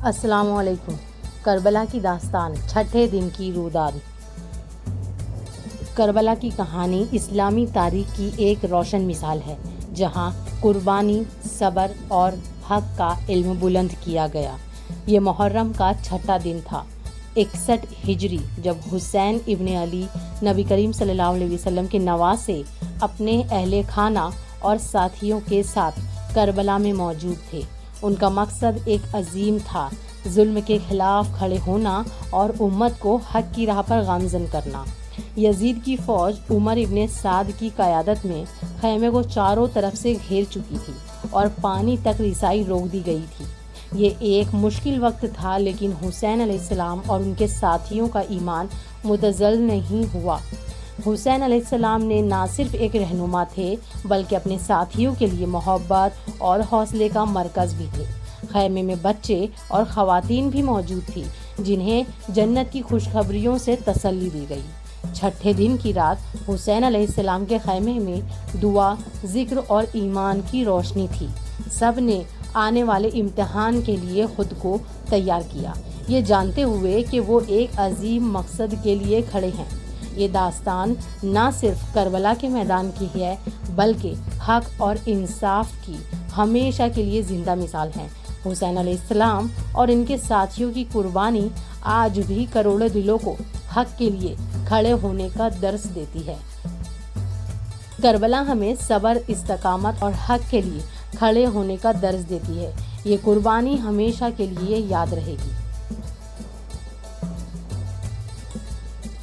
السلام علیکم۔ کربلا کی داستان، چھٹے دن کی روداد۔ کربلا کی کہانی اسلامی تاریخ کی ایک روشن مثال ہے جہاں قربانی، صبر اور حق کا علم بلند کیا گیا۔ یہ محرم کا چھٹا دن تھا، 61 ہجری، جب حسین ابن علی نبی کریم صلی اللہ علیہ وسلم کے نواسے اپنے اہل خانہ اور ساتھیوں کے ساتھ کربلا میں موجود تھے۔ ان کا مقصد ایک عظیم تھا، ظلم کے خلاف کھڑے ہونا اور امت کو حق کی راہ پر گامزن کرنا۔ یزید کی فوج عمر ابن سعد کی قیادت میں خیمے کو چاروں طرف سے گھیر چکی تھی اور پانی تک رسائی روک دی گئی تھی۔ یہ ایک مشکل وقت تھا، لیکن حسین علیہ السلام اور ان کے ساتھیوں کا ایمان متزلزل نہیں ہوا۔ حسین علیہ السلام نے نہ صرف ایک رہنما تھے بلکہ اپنے ساتھیوں کے لیے محبت اور حوصلے کا مرکز بھی تھے۔ خیمے میں بچے اور خواتین بھی موجود تھی جنہیں جنت کی خوشخبریوں سے تسلی دی گئی۔ چھٹے دن کی رات حسین علیہ السلام کے خیمے میں دعا، ذکر اور ایمان کی روشنی تھی۔ سب نے آنے والے امتحان کے لیے خود کو تیار کیا، یہ جانتے ہوئے کہ وہ ایک عظیم مقصد کے لیے کھڑے ہیں۔ یہ داستان نہ صرف کربلا کے میدان کی ہے بلکہ حق اور انصاف کی ہمیشہ کے لیے زندہ مثال ہے۔ حسین علیہ السلام اور ان کے ساتھیوں کی قربانی آج بھی کروڑوں دلوں کو حق کے لیے کھڑے ہونے کا درس دیتی ہے۔ کربلا ہمیں صبر، استقامت اور حق کے لیے کھڑے ہونے کا درس دیتی ہے۔ یہ قربانی ہمیشہ کے لیے یاد رہے گی۔